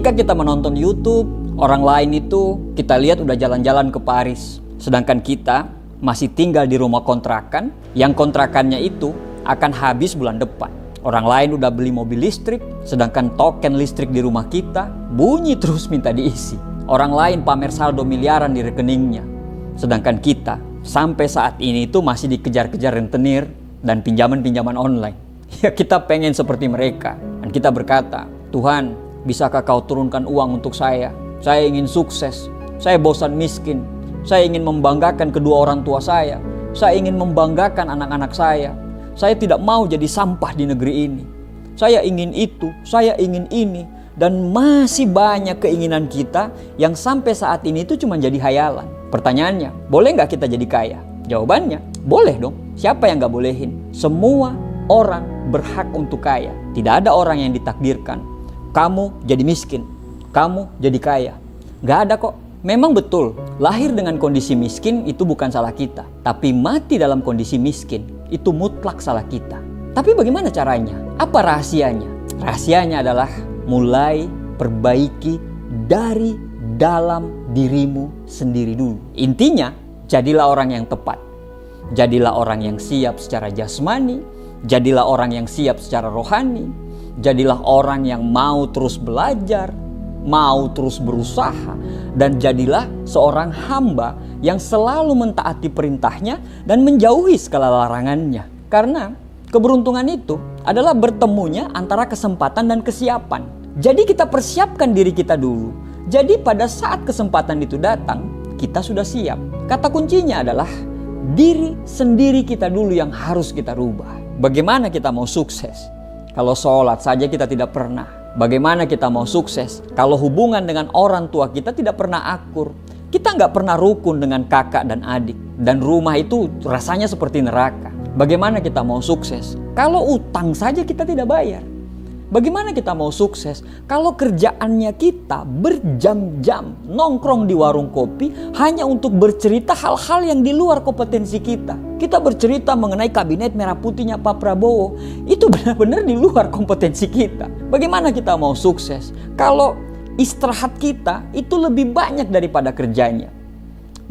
Ketika kita menonton YouTube, orang lain itu kita lihat udah jalan-jalan ke Paris. Sedangkan kita masih tinggal di rumah kontrakan, yang kontrakannya itu akan habis bulan depan. Orang lain udah beli mobil listrik, sedangkan token listrik di rumah kita bunyi terus minta diisi. Orang lain pamer saldo miliaran di rekeningnya, sedangkan kita sampai saat ini itu masih dikejar-kejar rentenir dan pinjaman-pinjaman online. Ya, kita pengen seperti mereka. Dan kita berkata, Tuhan, bisakah kau turunkan uang untuk saya? Saya ingin sukses, saya bosan miskin, saya ingin membanggakan kedua orang tua saya ingin membanggakan anak-anak saya tidak mau jadi sampah di negeri ini. Saya ingin itu, saya ingin ini. Dan masih banyak keinginan kita yang sampai saat ini itu cuma jadi hayalan. Pertanyaannya, boleh nggak kita jadi kaya? Jawabannya, boleh dong. Siapa yang nggak bolehin? Semua orang berhak untuk kaya. Tidak ada orang yang ditakdirkan kamu jadi miskin, kamu jadi kaya. Nggak ada kok. Memang betul, lahir dengan kondisi miskin itu bukan salah kita. Tapi mati dalam kondisi miskin, itu mutlak salah kita. Tapi bagaimana caranya? Apa rahasianya? Rahasianya adalah mulai perbaiki dari dalam dirimu sendiri dulu. Intinya, jadilah orang yang tepat. Jadilah orang yang siap secara jasmani. Jadilah orang yang siap secara rohani. Jadilah orang yang mau terus belajar, mau terus berusaha, dan jadilah seorang hamba yang selalu mentaati perintahnya dan menjauhi segala larangannya. Karena keberuntungan itu adalah bertemunya antara kesempatan dan kesiapan. Jadi kita persiapkan diri kita dulu. Jadi pada saat kesempatan itu datang, kita sudah siap. Kata kuncinya adalah diri sendiri kita dulu yang harus kita rubah. Bagaimana kita mau sukses kalau sholat saja kita tidak pernah? Bagaimana kita mau sukses kalau hubungan dengan orang tua kita tidak pernah akur? Kita nggak pernah rukun dengan kakak dan adik. Dan rumah itu rasanya seperti neraka. Bagaimana kita mau sukses kalau utang saja kita tidak bayar? Bagaimana kita mau sukses kalau kerjaannya kita berjam-jam nongkrong di warung kopi hanya untuk bercerita hal-hal yang di luar kompetensi kita? Kita bercerita mengenai kabinet merah putihnya Pak Prabowo, itu benar-benar di luar kompetensi kita. Bagaimana kita mau sukses kalau istirahat kita itu lebih banyak daripada kerjanya?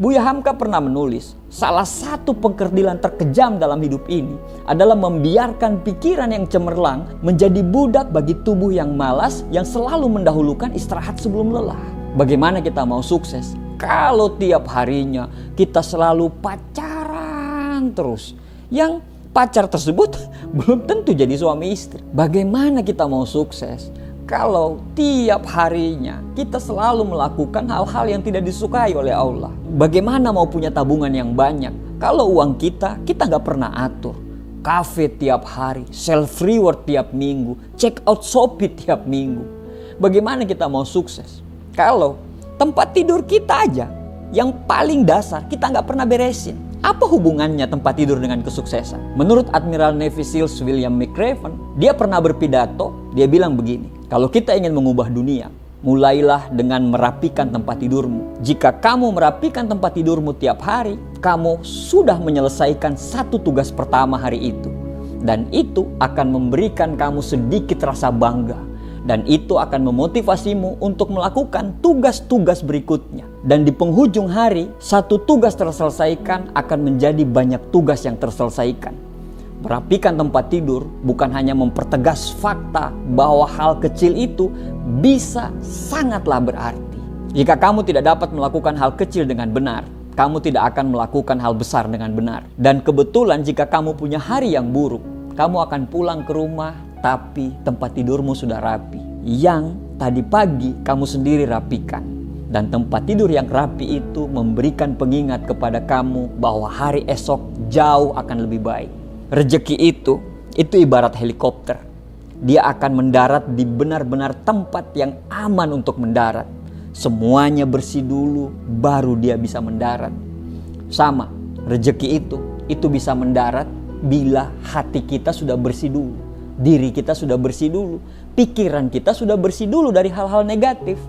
Buya Hamka pernah menulis, salah satu pengkerdilan terkejam dalam hidup ini adalah membiarkan pikiran yang cemerlang menjadi budak bagi tubuh yang malas yang selalu mendahulukan istirahat sebelum lelah. Bagaimana kita mau sukses kalau tiap harinya kita selalu pacaran terus? Yang pacar tersebut belum tentu jadi suami istri. Bagaimana kita mau sukses kalau tiap harinya kita selalu melakukan hal-hal yang tidak disukai oleh Allah? Bagaimana mau punya tabungan yang banyak kalau uang kita nggak pernah atur? Kafe tiap hari, self reward tiap minggu, check out Shopee tiap minggu. Bagaimana kita mau sukses kalau tempat tidur kita aja yang paling dasar kita nggak pernah beresin? Apa hubungannya tempat tidur dengan kesuksesan? Menurut Admiral Navy SEALs William McRaven, dia pernah berpidato, dia bilang begini, kalau kita ingin mengubah dunia, mulailah dengan merapikan tempat tidurmu. Jika kamu merapikan tempat tidurmu tiap hari, kamu sudah menyelesaikan satu tugas pertama hari itu. Dan itu akan memberikan kamu sedikit rasa bangga. Dan itu akan memotivasimu untuk melakukan tugas-tugas berikutnya. Dan di penghujung hari, satu tugas terselesaikan akan menjadi banyak tugas yang terselesaikan. Merapikan tempat tidur bukan hanya mempertegas fakta bahwa hal kecil itu bisa sangatlah berarti. Jika kamu tidak dapat melakukan hal kecil dengan benar, kamu tidak akan melakukan hal besar dengan benar. Dan kebetulan jika kamu punya hari yang buruk, kamu akan pulang ke rumah tapi tempat tidurmu sudah rapi. Yang tadi pagi kamu sendiri rapikan. Dan tempat tidur yang rapi itu memberikan pengingat kepada kamu bahwa hari esok jauh akan lebih baik. Rezeki itu ibarat helikopter. Dia akan mendarat di benar-benar tempat yang aman untuk mendarat. Semuanya bersih dulu, baru dia bisa mendarat. Sama, rezeki itu bisa mendarat bila hati kita sudah bersih dulu. Diri kita sudah bersih dulu. Pikiran kita sudah bersih dulu dari hal-hal negatif.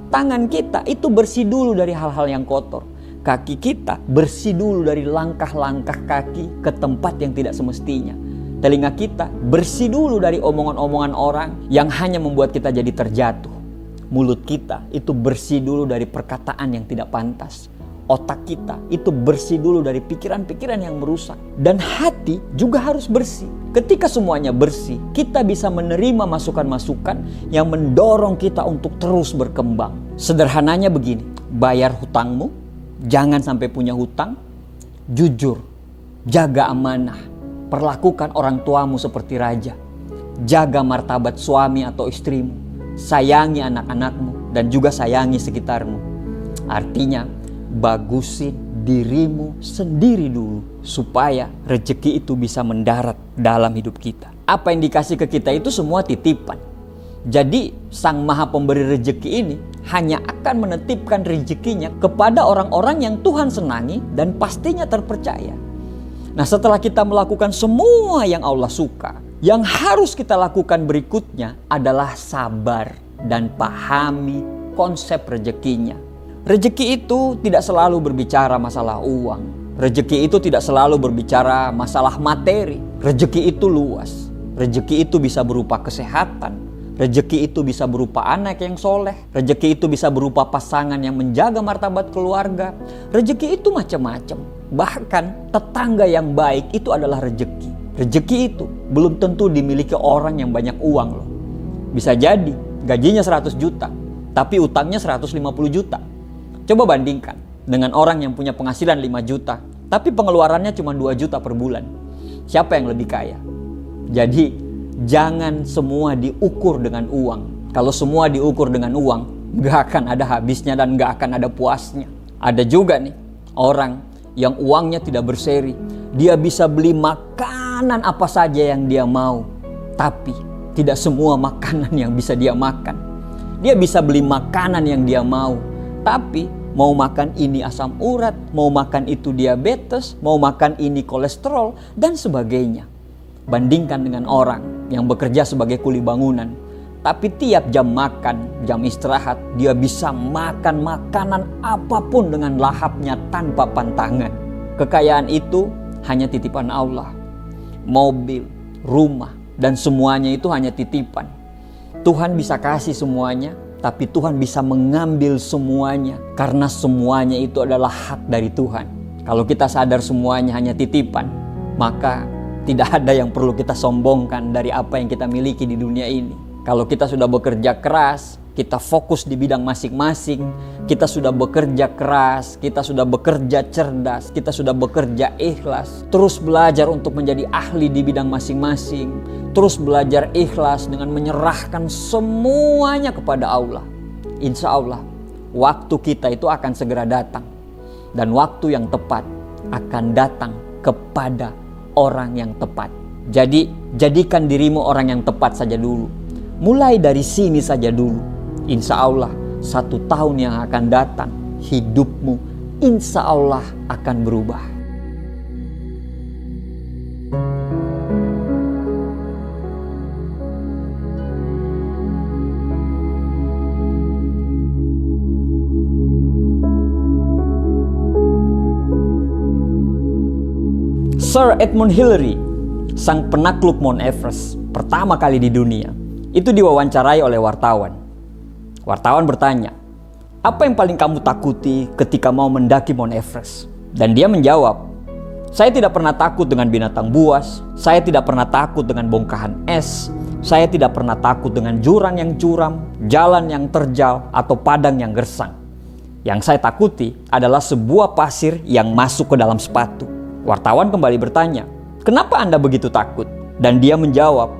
Tangan kita itu bersih dulu dari hal-hal yang kotor. Kaki kita bersih dulu dari langkah-langkah kaki ke tempat yang tidak semestinya. Telinga kita bersih dulu dari omongan-omongan orang yang hanya membuat kita jadi terjatuh. Mulut kita itu bersih dulu dari perkataan yang tidak pantas. Otak kita itu bersih dulu dari pikiran-pikiran yang merusak. Dan hati juga harus bersih. Ketika semuanya bersih, kita bisa menerima masukan-masukan yang mendorong kita untuk terus berkembang. Sederhananya begini, bayar hutangmu, jangan sampai punya hutang, jujur, jaga amanah, perlakukan orang tuamu seperti raja, jaga martabat suami atau istrimu, sayangi anak-anakmu, dan juga sayangi sekitarmu. Artinya, bagusin dirimu sendiri dulu supaya rezeki itu bisa mendarat dalam hidup kita. Apa yang dikasih ke kita itu semua titipan. Jadi Sang Maha Pemberi rezeki ini hanya akan menitipkan rezekinya kepada orang-orang yang Tuhan senangi dan pastinya terpercaya. Nah, setelah kita melakukan semua yang Allah suka, yang harus kita lakukan berikutnya adalah sabar dan pahami konsep rezekinya. Rezeki itu tidak selalu berbicara masalah uang. Rezeki itu tidak selalu berbicara masalah materi. Rezeki itu luas. Rezeki itu bisa berupa kesehatan. Rezeki itu bisa berupa anak yang soleh. Rezeki itu bisa berupa pasangan yang menjaga martabat keluarga. Rezeki itu macam-macam. Bahkan tetangga yang baik itu adalah rezeki. Rezeki itu belum tentu dimiliki orang yang banyak uang loh. Bisa jadi gajinya 100 juta, tapi utangnya 150 juta. Coba bandingkan dengan orang yang punya penghasilan 5 juta, tapi pengeluarannya cuma 2 juta per bulan. Siapa yang lebih kaya? Jadi, jangan semua diukur dengan uang. Kalau semua diukur dengan uang, gak akan ada habisnya dan gak akan ada puasnya. Ada juga nih, orang yang uangnya tidak berseri. Dia bisa beli makanan apa saja yang dia mau. Tapi, tidak semua makanan yang bisa dia makan. Dia bisa beli makanan yang dia mau. Tapi mau makan ini asam urat, mau makan itu diabetes, mau makan ini kolesterol, dan sebagainya. Bandingkan dengan orang yang bekerja sebagai kuli bangunan, tapi tiap jam makan, jam istirahat, dia bisa makan makanan apapun dengan lahapnya tanpa pantangan. Kekayaan itu hanya titipan Allah. Mobil, rumah, dan semuanya itu hanya titipan. Tuhan bisa kasih semuanya, tapi Tuhan bisa mengambil semuanya karena semuanya itu adalah hak dari Tuhan. Kalau kita sadar semuanya hanya titipan, maka tidak ada yang perlu kita sombongkan dari apa yang kita miliki di dunia ini. Kalau kita sudah bekerja keras, kita fokus di bidang masing-masing, kita sudah bekerja keras, kita sudah bekerja cerdas, kita sudah bekerja ikhlas, terus belajar untuk menjadi ahli di bidang masing-masing, terus belajar ikhlas dengan menyerahkan semuanya kepada Allah. Insya Allah, waktu kita itu akan segera datang. Dan waktu yang tepat akan datang kepada orang yang tepat. Jadi, jadikan dirimu orang yang tepat saja dulu. Mulai dari sini saja dulu. Insya Allah, 1 tahun yang akan datang, hidupmu insya Allah akan berubah. Sir Edmund Hillary, sang penakluk Mount Everest pertama kali di dunia, itu diwawancarai oleh wartawan. Wartawan bertanya, apa yang paling kamu takuti ketika mau mendaki Mount Everest? Dan dia menjawab, saya tidak pernah takut dengan binatang buas, saya tidak pernah takut dengan bongkahan es, saya tidak pernah takut dengan jurang yang curam, jalan yang terjal, atau padang yang gersang. Yang saya takuti adalah sebuah pasir yang masuk ke dalam sepatu. Wartawan kembali bertanya, kenapa Anda begitu takut? Dan dia menjawab,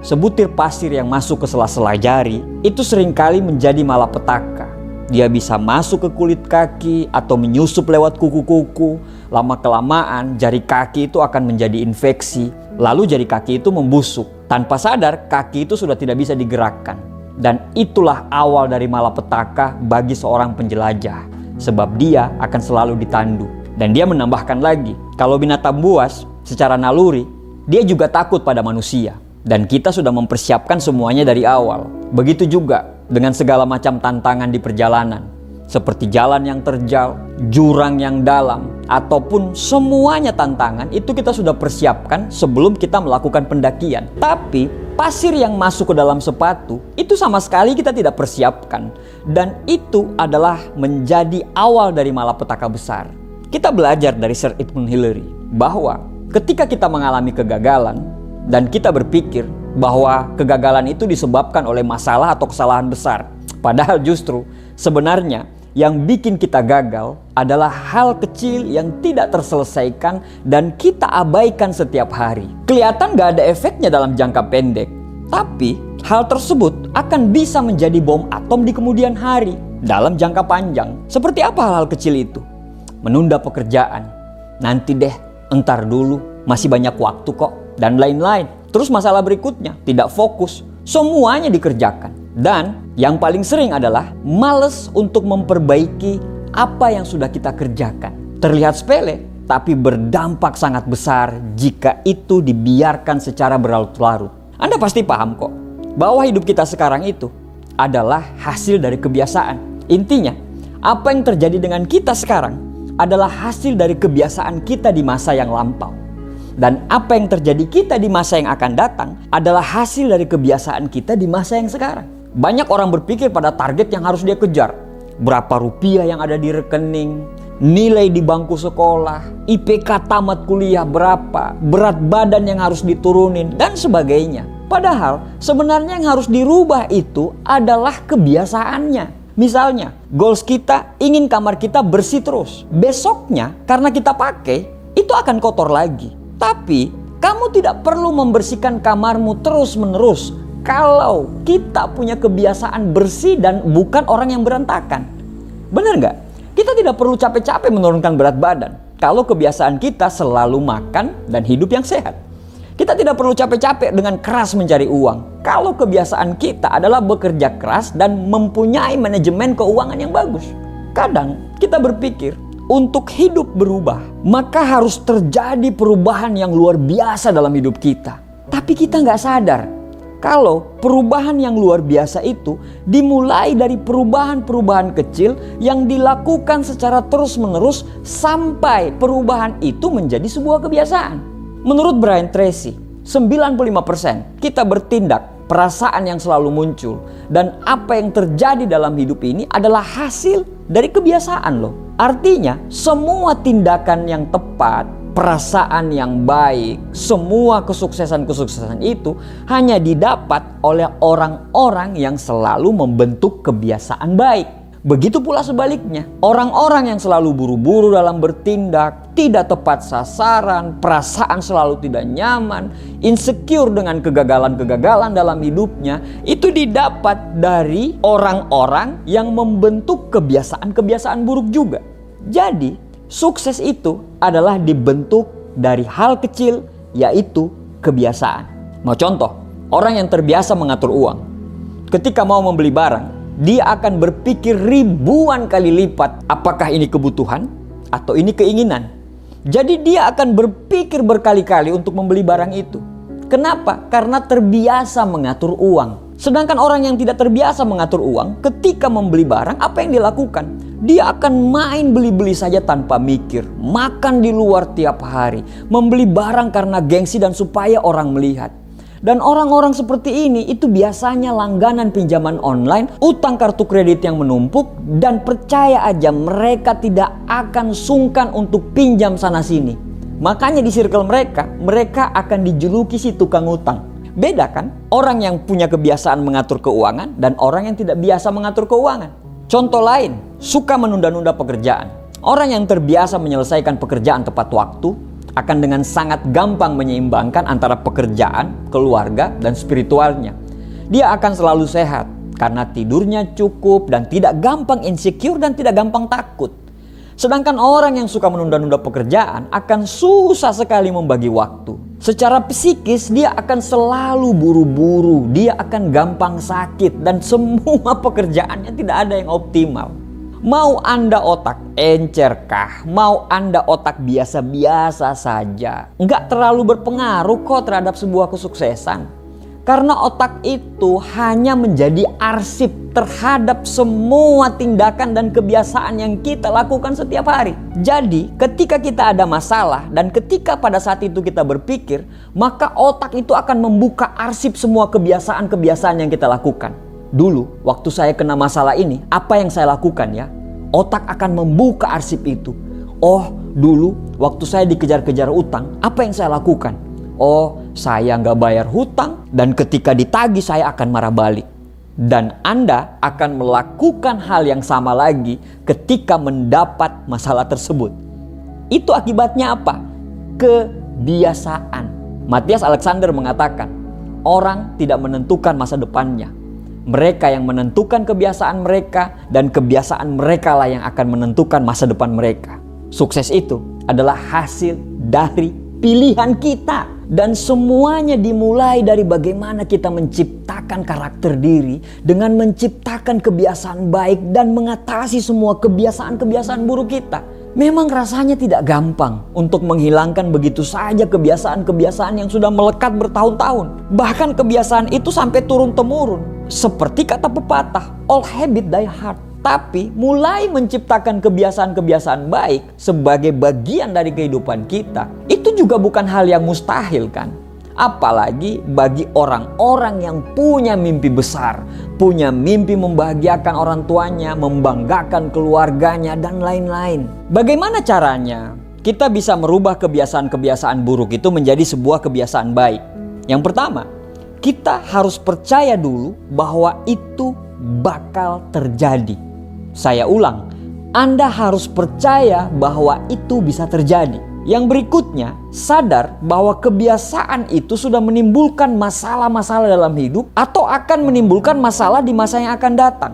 sebutir pasir yang masuk ke sela-sela jari itu seringkali menjadi malapetaka. Dia bisa masuk ke kulit kaki atau menyusup lewat kuku-kuku. Lama-kelamaan jari kaki itu akan menjadi infeksi. Lalu jari kaki itu membusuk. Tanpa sadar kaki itu sudah tidak bisa digerakkan. Dan itulah awal dari malapetaka bagi seorang penjelajah. Sebab dia akan selalu ditandu. Dan dia menambahkan lagi, kalau binatang buas secara naluri, dia juga takut pada manusia. Dan kita sudah mempersiapkan semuanya dari awal. Begitu juga dengan segala macam tantangan di perjalanan. seperti jalan yang terjal, jurang yang dalam, ataupun semuanya tantangan itu kita sudah persiapkan sebelum kita melakukan pendakian. Tapi pasir yang masuk ke dalam sepatu itu sama sekali kita tidak persiapkan, dan itu adalah menjadi awal dari malapetaka besar. Kita belajar dari Sir Edmund Hillary bahwa ketika kita mengalami kegagalan dan kita berpikir bahwa kegagalan itu disebabkan oleh masalah atau kesalahan besar, padahal justru sebenarnya yang bikin kita gagal adalah hal kecil yang tidak terselesaikan dan kita abaikan setiap hari. Kelihatan gak ada efeknya dalam jangka pendek, tapi hal tersebut akan bisa menjadi bom atom di kemudian hari dalam jangka panjang. Seperti apa hal-hal kecil itu? Menunda pekerjaan, nanti deh, entar dulu, masih banyak waktu kok, dan lain-lain. Terus masalah berikutnya, tidak fokus, semuanya dikerjakan. Dan yang paling sering adalah malas untuk memperbaiki apa yang sudah kita kerjakan. Terlihat sepele, tapi berdampak sangat besar jika itu dibiarkan secara berlarut-larut. Anda pasti paham kok, bahwa hidup kita sekarang itu adalah hasil dari kebiasaan. Intinya, apa yang terjadi dengan kita sekarang adalah hasil dari kebiasaan kita di masa yang lampau. Dan apa yang terjadi kita di masa yang akan datang adalah hasil dari kebiasaan kita di masa yang sekarang. Banyak orang berpikir pada target yang harus dia kejar. Berapa rupiah yang ada di rekening, nilai di bangku sekolah, IPK tamat kuliah berapa, berat badan yang harus diturunin, dan sebagainya. Padahal sebenarnya yang harus dirubah itu adalah kebiasaannya. Misalnya, goals kita ingin kamar kita bersih terus. Besoknya karena kita pakai, itu akan kotor lagi. Tapi kamu tidak perlu membersihkan kamarmu terus-menerus kalau kita punya kebiasaan bersih dan bukan orang yang berantakan. Benar nggak? Kita tidak perlu capek-capek menurunkan berat badan kalau kebiasaan kita selalu makan dan hidup yang sehat. Kita tidak perlu capek-capek dengan keras mencari uang kalau kebiasaan kita adalah bekerja keras dan mempunyai manajemen keuangan yang bagus. Kadang kita berpikir untuk hidup berubah, maka harus terjadi perubahan yang luar biasa dalam hidup kita. Tapi kita nggak sadar kalau perubahan yang luar biasa itu dimulai dari perubahan-perubahan kecil yang dilakukan secara terus-menerus sampai perubahan itu menjadi sebuah kebiasaan. Menurut Brian Tracy, 95% kita bertindak, perasaan yang selalu muncul, dan apa yang terjadi dalam hidup ini adalah hasil dari kebiasaan loh. Artinya semua tindakan yang tepat, perasaan yang baik, semua kesuksesan-kesuksesan itu hanya didapat oleh orang-orang yang selalu membentuk kebiasaan baik. Begitu pula sebaliknya, orang-orang yang selalu buru-buru dalam bertindak, tidak tepat sasaran, perasaan selalu tidak nyaman, insecure dengan kegagalan-kegagalan dalam hidupnya, itu didapat dari orang-orang yang membentuk kebiasaan-kebiasaan buruk juga. Jadi, sukses itu adalah dibentuk dari hal kecil, yaitu kebiasaan. Mau contoh, orang yang terbiasa mengatur uang, ketika mau membeli barang, dia akan berpikir ribuan kali lipat apakah ini kebutuhan atau ini keinginan. Jadi dia akan berpikir berkali-kali untuk membeli barang itu. Kenapa? Karena terbiasa mengatur uang. Sedangkan orang yang tidak terbiasa mengatur uang, ketika membeli barang, apa yang dilakukan? Dia akan main beli-beli saja tanpa mikir, makan di luar tiap hari, membeli barang karena gengsi dan supaya orang melihat. Dan orang-orang seperti ini itu biasanya langganan pinjaman online, utang kartu kredit yang menumpuk, dan percaya aja mereka tidak akan sungkan untuk pinjam sana sini. Makanya di circle mereka akan dijuluki si tukang utang. Beda kan? Orang yang punya kebiasaan mengatur keuangan dan orang yang tidak biasa mengatur keuangan. Contoh lain, suka menunda-nunda pekerjaan. Orang yang terbiasa menyelesaikan pekerjaan tepat waktu akan dengan sangat gampang menyeimbangkan antara pekerjaan, keluarga, dan spiritualnya. Dia akan selalu sehat karena tidurnya cukup dan tidak gampang insecure dan tidak gampang takut. Sedangkan orang yang suka menunda-nunda pekerjaan akan susah sekali membagi waktu. Secara psikis dia akan selalu buru-buru, dia akan gampang sakit dan semua pekerjaannya tidak ada yang optimal. Mau Anda otak encer kah? Mau Anda otak biasa-biasa saja? Nggak terlalu berpengaruh kok terhadap sebuah kesuksesan. Karena otak itu hanya menjadi arsip terhadap semua tindakan dan kebiasaan yang kita lakukan setiap hari. Jadi ketika kita ada masalah dan ketika pada saat itu kita berpikir, maka otak itu akan membuka arsip semua kebiasaan-kebiasaan yang kita lakukan. Dulu waktu saya kena masalah ini, apa yang saya lakukan ya? Otak akan membuka arsip itu. Oh, dulu waktu saya dikejar-kejar utang, apa yang saya lakukan? Oh, saya nggak bayar hutang dan ketika ditagih saya akan marah balik. Dan Anda akan melakukan hal yang sama lagi ketika mendapat masalah tersebut. Itu akibatnya apa? Kebiasaan. Matias Alexander mengatakan, orang tidak menentukan masa depannya. Mereka yang menentukan kebiasaan mereka dan kebiasaan mereka lah yang akan menentukan masa depan mereka. Sukses itu adalah hasil dari pilihan kita. Dan semuanya dimulai dari bagaimana kita menciptakan karakter diri dengan menciptakan kebiasaan baik dan mengatasi semua kebiasaan-kebiasaan buruk kita. Memang rasanya tidak gampang untuk menghilangkan begitu saja kebiasaan-kebiasaan yang sudah melekat bertahun-tahun. Bahkan kebiasaan itu sampai turun-temurun. Seperti kata pepatah, all habit die hard. Tapi mulai menciptakan kebiasaan-kebiasaan baik sebagai bagian dari kehidupan kita, itu juga bukan hal yang mustahil kan? Apalagi bagi orang-orang yang punya mimpi besar, punya mimpi membahagiakan orang tuanya, membanggakan keluarganya, dan lain-lain. Bagaimana caranya kita bisa merubah kebiasaan-kebiasaan buruk itu menjadi sebuah kebiasaan baik? Yang pertama, kita harus percaya dulu bahwa itu bakal terjadi. Saya ulang, Anda harus percaya bahwa itu bisa terjadi. Yang berikutnya, sadar bahwa kebiasaan itu sudah menimbulkan masalah-masalah dalam hidup atau akan menimbulkan masalah di masa yang akan datang.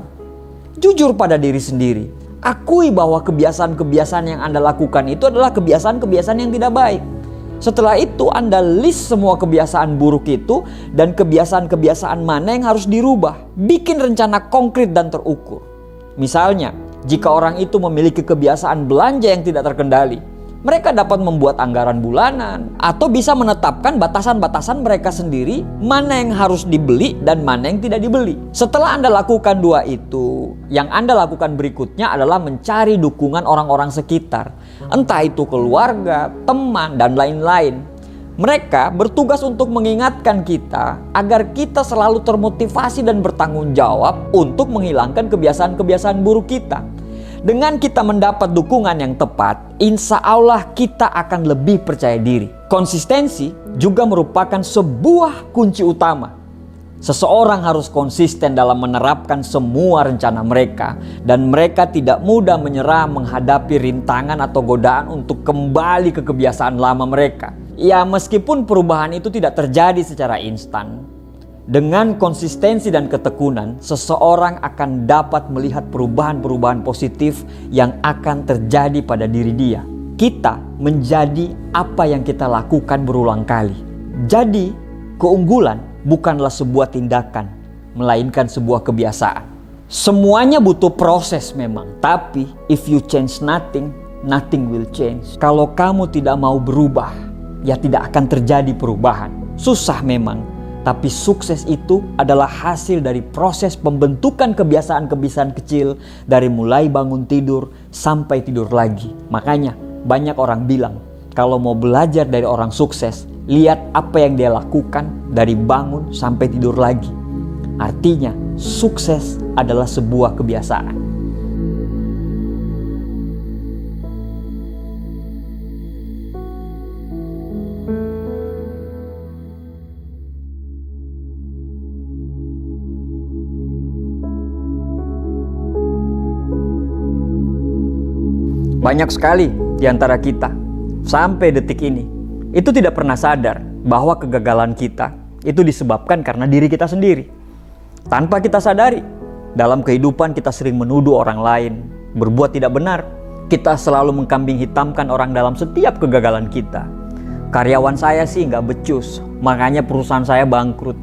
Jujur pada diri sendiri, akui bahwa kebiasaan-kebiasaan yang Anda lakukan itu adalah kebiasaan-kebiasaan yang tidak baik. Setelah itu Anda list semua kebiasaan buruk itu dan kebiasaan-kebiasaan mana yang harus dirubah. Bikin rencana konkret dan terukur. Misalnya, jika orang itu memiliki kebiasaan belanja yang tidak terkendali, mereka dapat membuat anggaran bulanan atau bisa menetapkan batasan-batasan mereka sendiri mana yang harus dibeli dan mana yang tidak dibeli. Setelah Anda lakukan dua itu, yang Anda lakukan berikutnya adalah mencari dukungan orang-orang sekitar. Entah itu keluarga, teman, dan lain-lain. Mereka bertugas untuk mengingatkan kita agar kita selalu termotivasi dan bertanggung jawab untuk menghilangkan kebiasaan-kebiasaan buruk kita. Dengan kita mendapat dukungan yang tepat, insya Allah kita akan lebih percaya diri. Konsistensi juga merupakan sebuah kunci utama. Seseorang harus konsisten dalam menerapkan semua rencana mereka dan mereka tidak mudah menyerah menghadapi rintangan atau godaan untuk kembali ke kebiasaan lama mereka. Ya, meskipun perubahan itu tidak terjadi secara instan, dengan konsistensi dan ketekunan, seseorang akan dapat melihat perubahan-perubahan positif yang akan terjadi pada diri dia. Kita menjadi apa yang kita lakukan berulang kali. Jadi, keunggulan bukanlah sebuah tindakan, melainkan sebuah kebiasaan. Semuanya butuh proses memang, tapi if you change nothing, nothing will change. Kalau kamu tidak mau berubah, ya tidak akan terjadi perubahan. Susah memang, tapi sukses itu adalah hasil dari proses pembentukan kebiasaan-kebiasaan kecil dari mulai bangun tidur sampai tidur lagi. Makanya banyak orang bilang, kalau mau belajar dari orang sukses, lihat apa yang dia lakukan dari bangun sampai tidur lagi. Artinya, sukses adalah sebuah kebiasaan. Banyak sekali di antara kita, sampai detik ini, itu tidak pernah sadar bahwa kegagalan kita itu disebabkan karena diri kita sendiri. Tanpa kita sadari, dalam kehidupan kita sering menuduh orang lain, berbuat tidak benar. Kita selalu mengkambing hitamkan orang dalam setiap kegagalan kita. Karyawan saya sih nggak becus, makanya perusahaan saya bangkrut.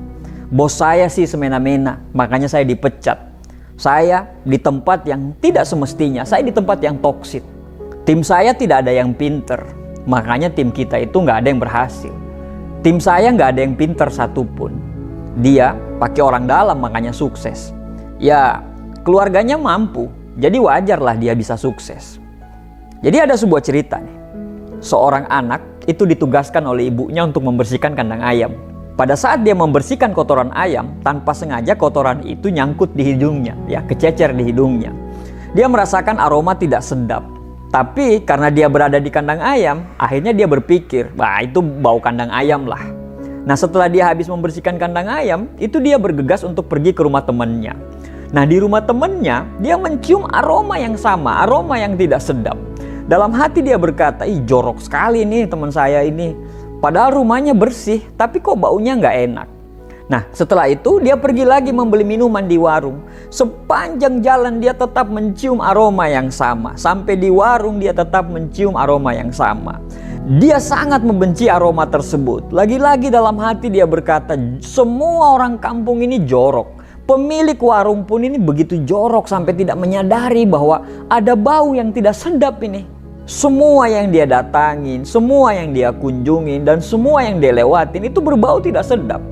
Bos saya sih semena-mena, makanya saya dipecat. Saya di tempat yang tidak semestinya, saya di tempat yang toksik. Tim saya tidak ada yang pinter, makanya tim kita itu nggak ada yang berhasil. Tim saya nggak ada yang pinter satupun. Dia pakai orang dalam makanya sukses. Ya, keluarganya mampu, jadi wajarlah dia bisa sukses. Jadi ada sebuah cerita nih. Seorang anak itu ditugaskan oleh ibunya untuk membersihkan kandang ayam. Pada saat dia membersihkan kotoran ayam, tanpa sengaja kotoran itu nyangkut di hidungnya, ya, kececer di hidungnya. Dia merasakan aroma tidak sedap. Tapi karena dia berada di kandang ayam, akhirnya dia berpikir, wah itu bau kandang ayam lah. Nah setelah dia habis membersihkan kandang ayam, itu dia bergegas untuk pergi ke rumah temannya. Nah di rumah temannya, dia mencium aroma yang sama, aroma yang tidak sedap. Dalam hati dia berkata, ih jorok sekali nih teman saya ini. Padahal rumahnya bersih, tapi kok baunya nggak enak. Nah setelah itu dia pergi lagi membeli minuman di warung. Sepanjang jalan dia tetap mencium aroma yang sama. Sampai di warung dia tetap mencium aroma yang sama. Dia sangat membenci aroma tersebut. Lagi-lagi dalam hati dia berkata, semua orang kampung ini jorok. Pemilik warung pun ini begitu jorok sampai tidak menyadari bahwa ada bau yang tidak sedap ini. Semua yang dia datangin, semua yang dia kunjungin, dan semua yang dia lewatin itu berbau tidak sedap.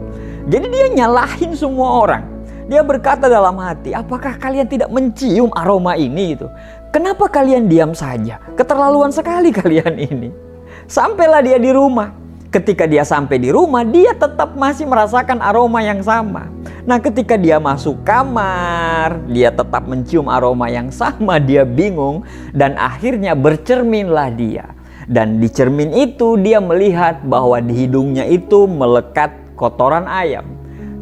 Jadi dia nyalahin semua orang. Dia berkata dalam hati, apakah kalian tidak mencium aroma ini itu? Kenapa kalian diam saja? Keterlaluan sekali kalian ini. Sampailah dia di rumah. Ketika dia sampai di rumah, dia tetap masih merasakan aroma yang sama. Nah ketika dia masuk kamar, dia tetap mencium aroma yang sama. Dia bingung dan akhirnya bercerminlah dia. Dan di cermin itu dia melihat bahwa di hidungnya itu melekat kotoran ayam.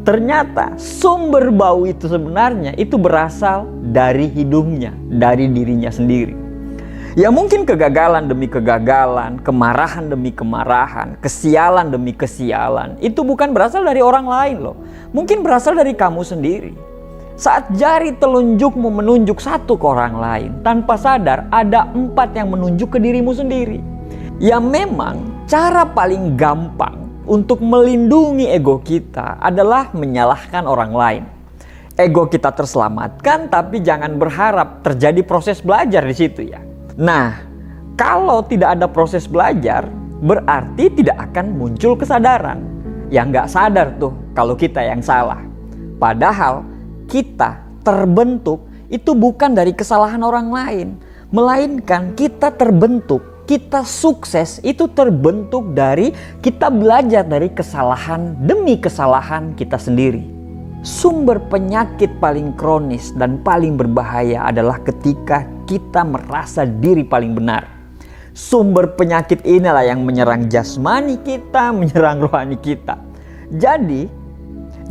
Ternyata sumber bau itu sebenarnya itu berasal dari hidungnya, dari dirinya sendiri. Ya mungkin kegagalan demi kegagalan, kemarahan demi kemarahan, kesialan demi kesialan, itu bukan berasal dari orang lain loh. Mungkin berasal dari kamu sendiri. Saat jari telunjukmu menunjuk satu ke orang lain, tanpa sadar ada 4 yang menunjuk ke dirimu sendiri. Ya memang cara paling gampang untuk melindungi ego kita adalah menyalahkan orang lain. Ego kita terselamatkan, tapi jangan berharap terjadi proses belajar di situ ya. Nah, kalau tidak ada proses belajar, berarti tidak akan muncul kesadaran. Yang nggak sadar tuh kalau kita yang salah. Padahal kita terbentuk itu bukan dari kesalahan orang lain, melainkan kita terbentuk. Kita sukses itu terbentuk dari kita belajar dari kesalahan demi kesalahan kita sendiri. Sumber penyakit paling kronis dan paling berbahaya adalah ketika kita merasa diri paling benar. Sumber penyakit inilah yang menyerang jasmani kita, menyerang rohani kita. Jadi,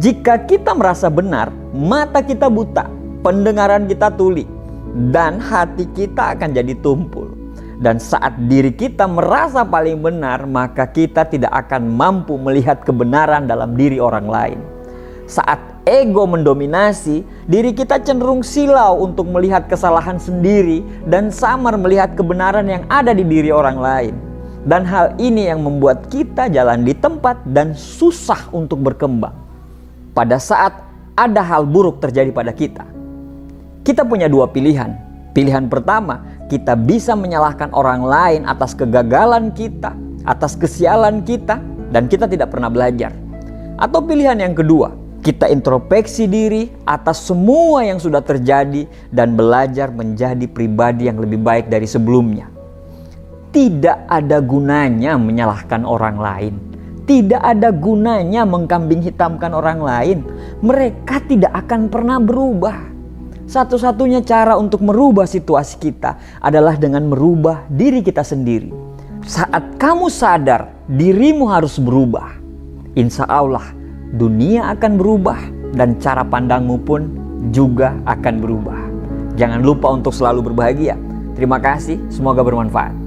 jika kita merasa benar, mata kita buta, pendengaran kita tuli, dan hati kita akan jadi tumpul. Dan saat diri kita merasa paling benar, maka kita tidak akan mampu melihat kebenaran dalam diri orang lain. Saat ego mendominasi, diri kita cenderung silau untuk melihat kesalahan sendiri dan samar melihat kebenaran yang ada di diri orang lain. Dan hal ini yang membuat kita jalan di tempat dan susah untuk berkembang. Pada saat ada hal buruk terjadi pada kita, kita punya 2 pilihan. Pilihan pertama, kita bisa menyalahkan orang lain atas kegagalan kita, atas kesialan kita, dan kita tidak pernah belajar. Atau pilihan yang kedua, kita introspeksi diri atas semua yang sudah terjadi dan belajar menjadi pribadi yang lebih baik dari sebelumnya. Tidak ada gunanya menyalahkan orang lain. Tidak ada gunanya mengkambing hitamkan orang lain. Mereka tidak akan pernah berubah. Satu-satunya cara untuk merubah situasi kita adalah dengan merubah diri kita sendiri. Saat kamu sadar dirimu harus berubah, insya Allah dunia akan berubah dan cara pandangmu pun juga akan berubah. Jangan lupa untuk selalu berbahagia. Terima kasih, semoga bermanfaat.